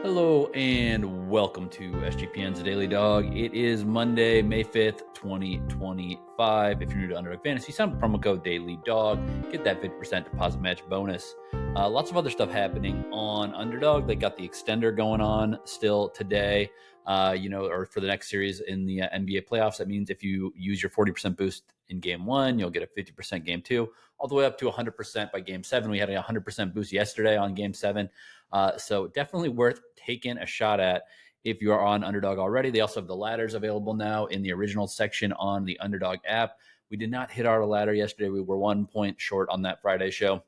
Hello and welcome to SGPN's Daily Dog. It is Monday, May 5th, 2025. If you're new to Underdog Fantasy, sign up promo code Daily Dog. Get that 50% deposit match bonus. Lots of other stuff happening on Underdog. They got the extender going on still today, or for the next series in the NBA playoffs. That means if you use your 40% boost in game one, you'll get a 50% game two, all the way up to 100% by game seven. We had a 100% boost yesterday on game seven. So definitely worth taking a shot at if you are on Underdog already. They also have the ladders available now in the original section on the Underdog app. We did not hit our ladder yesterday. We were 1 point short on that Friday show.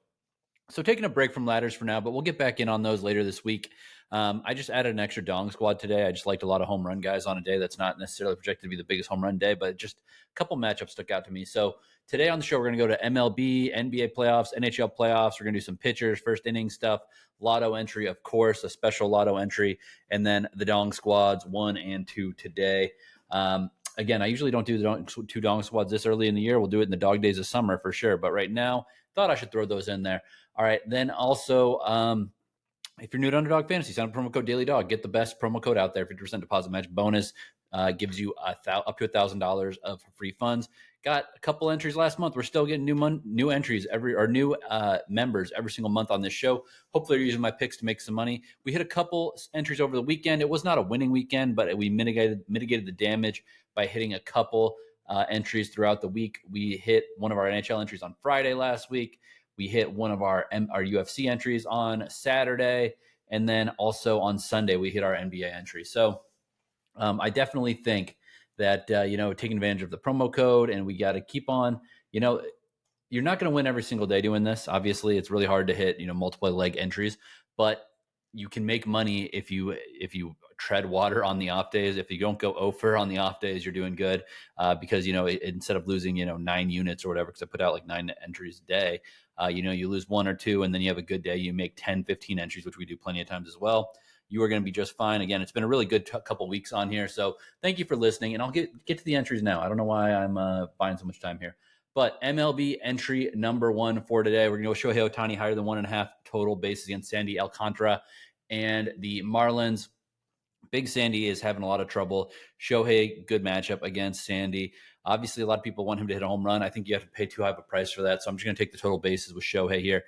So taking a break from ladders for now, but we'll get back in on those later this week. I just added an extra dong squad today. I just liked a lot of home run guys on a day that's not necessarily projected to be the biggest home run day, but just a couple matchups stuck out to me. So today on the show, we're going to go to MLB, NBA playoffs, NHL playoffs. We're going to do some pitchers, first inning stuff, Lotto entry, of course, a special Lotto entry, and then the dong squads 1 and 2 today. Again, I usually don't do the two dong squads this early in the year. We'll do it in the dog days of summer for sure. But right now, thought I should throw those in there. All right. Then also, if you're new to Underdog Fantasy, sign up promo code Daily Dog. Get the best promo code out there. 50% deposit match bonus gives you up to $1,000 of free funds. Got a couple entries last month. We're still getting new entries new members every single month on this show. Hopefully, you're using my picks to make some money. We hit a couple entries over the weekend. It was not a winning weekend, but we mitigated the damage by hitting a couple entries throughout the week. We hit one of our NHL entries on Friday last week. We hit one of our UFC entries on Saturday, and then also on Sunday we hit our NBA entry. So I definitely think that taking advantage of the promo code, and we got to keep on. You're not going to win every single day doing this. Obviously, it's really hard to hit multiple leg entries, but you can make money if you tread water on the off days. If you don't go over on the off days, you're doing good because instead of losing 9 units or whatever, because I put out like 9 entries a day, you lose 1 or 2, and then you have a good day, you make 10, 15 entries, which we do plenty of times as well. You are going to be just fine. Again, it's been a really good couple weeks on here, so thank you for listening, and I'll get to the entries now. I don't know why I'm buying so much time here. But MLB entry number 1 for today, we're going to go Shohei Ohtani higher than 1.5 total bases against Sandy Alcantara and the Marlins. Big Sandy is having a lot of trouble. Shohei, good matchup against Sandy. Obviously, a lot of people want him to hit a home run. I think you have to pay too high of a price for that. So I'm just going to take the total bases with Shohei here.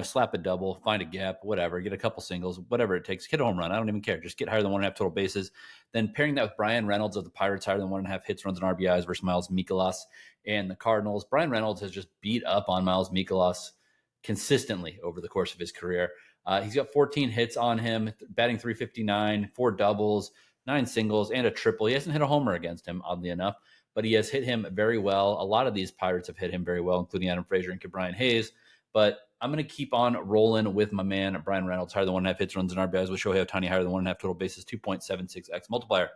Slap a double, find a gap, whatever, get a couple singles, whatever it takes. Hit a home run. I don't even care. Just get higher than 1.5 total bases. Then pairing that with Bryan Reynolds of the Pirates, higher than 1.5 hits, runs, and RBIs versus Miles Mikolas and the Cardinals. Bryan Reynolds has just beat up on Miles Mikolas consistently over the course of his career. He's got 14 hits on him, batting .359, 4 doubles, 9 singles, and a triple. He hasn't hit a homer against him, oddly enough, but he has hit him very well. A lot of these Pirates have hit him very well, including Adam Frazier and Brian Hayes. But I'm going to keep on rolling with my man, Bryan Reynolds, higher than 1.5 hits, runs, and RBIs, with Shohei Ohtani higher than 1.5 total bases, 2.76x multiplier.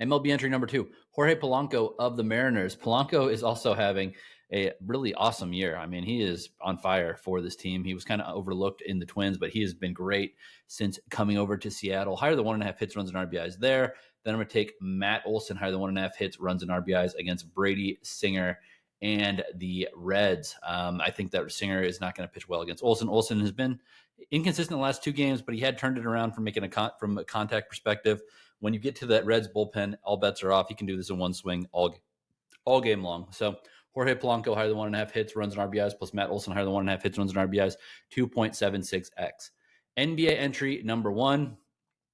MLB entry number 2, Jorge Polanco of the Mariners. Polanco is also having a really awesome year. I mean, he is on fire for this team. He was kind of overlooked in the Twins, but he has been great since coming over to Seattle. Higher than 1.5 hits, runs, and RBIs there. Then I'm going to take Matt Olson, higher than 1.5 hits, runs, and RBIs against Brady Singer and the Reds. I think that Singer is not going to pitch well against Olson. Olson has been inconsistent the last 2 games, but he had turned it around from from a contact perspective. When you get to that Reds bullpen, all bets are off. He can do this in one swing all game long. So Jorge Polanco higher than 1.5 hits, runs, and RBIs, plus Matt Olson higher than 1.5 hits, runs, and RBIs, 2.76x. NBA entry number 1.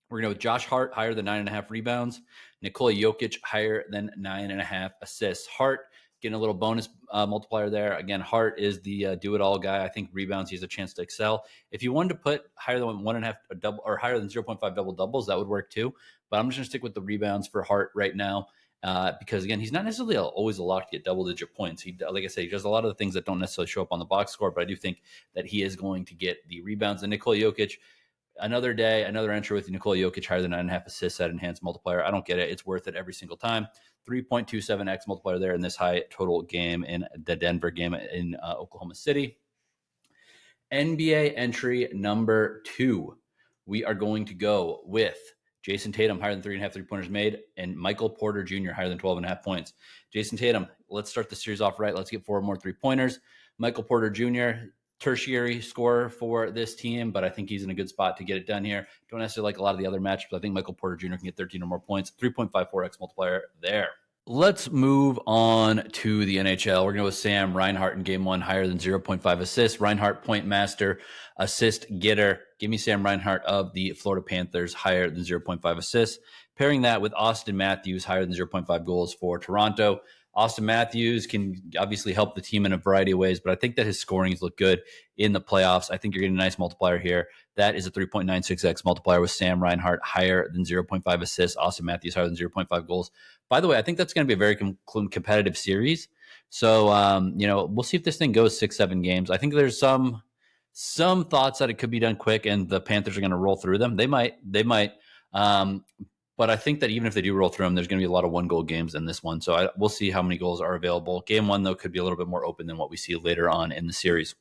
We're going to go with Josh Hart higher than 9.5 rebounds. Nikola Jokic higher than 9.5 assists. Hart getting a little bonus multiplier there. Again, Hart is the do-it-all guy. I think rebounds, he has a chance to excel. If you wanted to put higher than 1.5 double or higher than 0.5 double doubles, that would work too. But I'm just going to stick with the rebounds for Hart right now because, again, he's not necessarily always a lock to get double-digit points. He, like I say, he does a lot of the things that don't necessarily show up on the box score, but I do think that he is going to get the rebounds. And Nikola Jokic, another day, another entry with Nikola Jokic higher than 9.5 assists at enhanced multiplier. I don't get it. It's worth it every single time. 3.27x multiplier there in this high total game in the Denver game in Oklahoma City. NBA entry number 2. We are going to go with Jayson Tatum higher than 3.5 3-pointers made, and Michael Porter Jr. higher than 12.5 points. Jayson Tatum, let's start the series off right. Let's get 4 more 3-pointers. Michael Porter Jr., tertiary scorer for this team, but I think he's in a good spot to get it done here. Don't necessarily like a lot of the other matchups, but I think Michael Porter Jr. can get 13 or more points. 3.54x multiplier there. Let's move on to the NHL. We're going to go with Sam Reinhart in game one, higher than 0.5 assists. Reinhart, point master, assist getter. Give me Sam Reinhart of the Florida Panthers, higher than 0.5 assists. Pairing that with Auston Matthews, higher than 0.5 goals for Toronto. Auston Matthews can obviously help the team in a variety of ways, but I think that his scorings look good in the playoffs. I think you're getting a nice multiplier here. That is a 3.96x multiplier with Sam Reinhart, higher than 0.5 assists. Auston Matthews, higher than 0.5 goals. By the way, I think that's going to be a very competitive series. So, we'll see if this thing goes 6-7 games. I think there's some thoughts that it could be done quick and the Panthers are going to roll through them. They might. But I think that even if they do roll through them, there's going to be a lot of one-goal games in this one. So we'll see how many goals are available. Game one, though, could be a little bit more open than what we see later on in the series.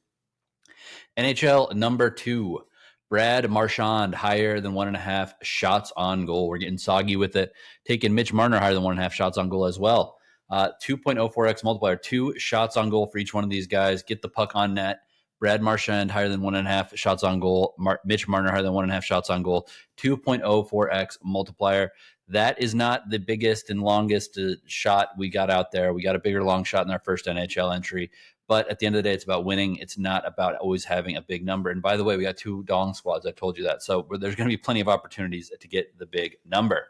NHL number 2, Brad Marchand, higher than 1.5 shots on goal. We're getting soggy with it. Taking Mitch Marner, higher than 1.5 shots on goal as well. 2.04x multiplier, 2 shots on goal for each one of these guys. Get the puck on net. Brad Marchand, higher than 1.5 shots on goal. Mitch Marner, higher than 1.5 shots on goal. 2.04x multiplier. That is not the biggest and longest shot we got out there. We got a bigger long shot in our first NHL entry. But at the end of the day, it's about winning. It's not about always having a big number. And by the way, we got 2 dong squads. I told you that. So there's going to be plenty of opportunities to get the big number.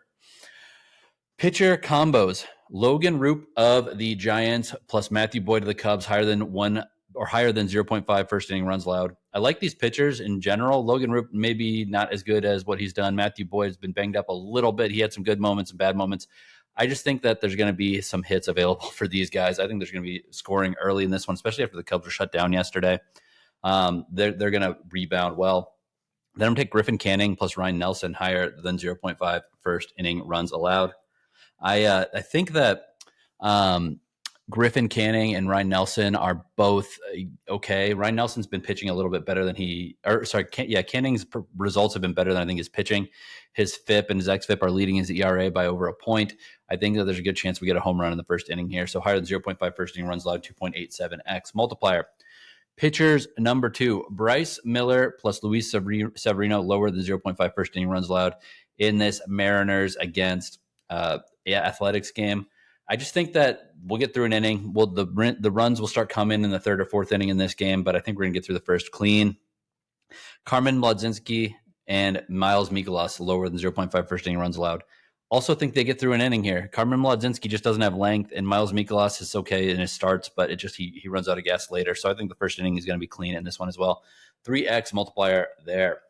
Pitcher combos. Logan Roop of the Giants plus Matthew Boyd of the Cubs, higher than 0.5 first inning runs allowed. I like these pitchers in general. Logan Roop maybe not as good as what he's done. Matthew Boyd has been banged up a little bit. He had some good moments and bad moments. I just think that there's going to be some hits available for these guys. I think there's going to be scoring early in this one, especially after the Cubs were shut down yesterday. They're going to rebound well. Then I'm going to take Griffin Canning plus Ryan Nelson, higher than 0.5 first inning runs allowed. I think that Griffin Canning and Ryan Nelson are both okay. Ryan Nelson's been pitching a little bit better than Canning's results have been better than I think his pitching. His FIP and his xFIP are leading his ERA by over a point. I think that there's a good chance we get a home run in the first inning here. So higher than 0.5 first inning runs allowed, 2.87x multiplier. Pitchers number 2, Bryce Miller plus Luis Severino, lower than 0.5 first inning runs allowed in this Mariners against Athletics game. I just think that we'll get through an inning. The runs will start coming in the third or fourth inning in this game, but I think we're going to get through the first clean. Carmen Mlodzinski and Miles Mikolas, lower than 0.5 first inning runs allowed. Also think they get through an inning here. Carmen Mlodzinski just doesn't have length, and Miles Mikolas is okay in his starts, but he runs out of gas later. So I think the first inning is going to be clean in this one as well. 3x multiplier there.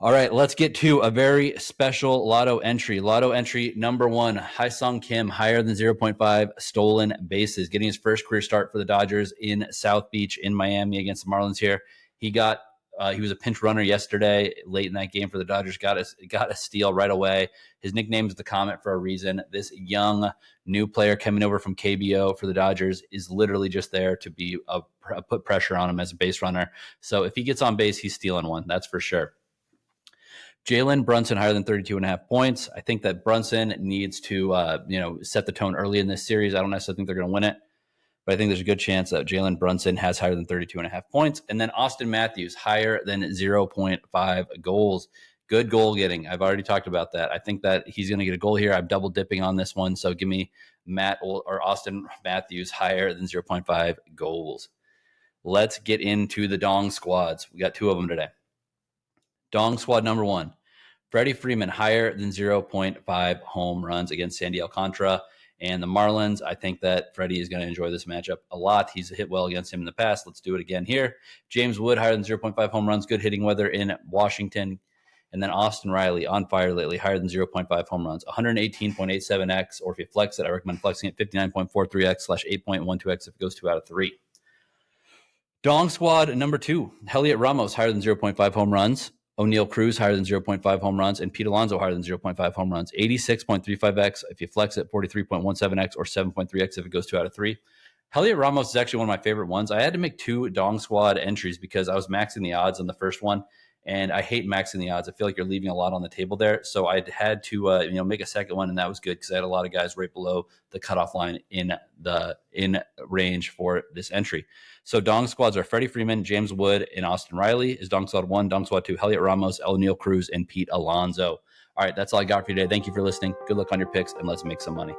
All right, let's get to a very special Lotto entry. Lotto entry number 1, Haesung Kim, higher than 0.5 stolen bases, getting his first career start for the Dodgers in South Beach in Miami against the Marlins here. He was a pinch runner yesterday late in that game for the Dodgers, got a steal right away. His nickname is the Comet for a reason. This young new player coming over from KBO for the Dodgers is literally just there to be put pressure on him as a base runner. So if he gets on base, he's stealing one, that's for sure. Jalen Brunson, higher than 32.5 points. I think that Brunson needs to, set the tone early in this series. I don't necessarily think they're going to win it, but I think there's a good chance that Jalen Brunson has higher than 32.5 points. And then Auston Matthews, higher than 0.5 goals. Good goal getting. I've already talked about that. I think that he's going to get a goal here. I'm double dipping on this one. So give me Auston Matthews higher than 0.5 goals. Let's get into the Dong squads. We got 2 of them today. Dong squad number 1, Freddie Freeman, higher than 0.5 home runs against Sandy Alcantara and the Marlins. I think that Freddie is going to enjoy this matchup a lot. He's hit well against him in the past. Let's do it again here. James Wood, higher than 0.5 home runs, good hitting weather in Washington. And then Austin Riley, on fire lately, higher than 0.5 home runs, 118.87x, or if you flex it, I recommend flexing it 59.43x/8.12x if it goes 2 out of 3. Dong squad number 2, Heliot Ramos, higher than 0.5 home runs. O'Neal Cruz, higher than 0.5 home runs, and Pete Alonso, higher than 0.5 home runs. 86.35x if you flex it, 43.17x, or 7.3x if it goes 2 out of 3. Heliot Ramos is actually one of my favorite ones. I had to make 2 Dong squad entries because I was maxing the odds on the first one, And I hate maxing the odds. I feel like you're leaving a lot on the table there. So I had to, make a second one, and that was good because I had a lot of guys right below the cutoff line in range for this entry. So Dong squads are Freddie Freeman, James Wood, and Austin Riley. Is Dong squad 1, Dong squad 2, Elliot Ramos, O'Neal Cruz, and Pete Alonso. All right, that's all I got for you today. Thank you for listening. Good luck on your picks, and let's make some money.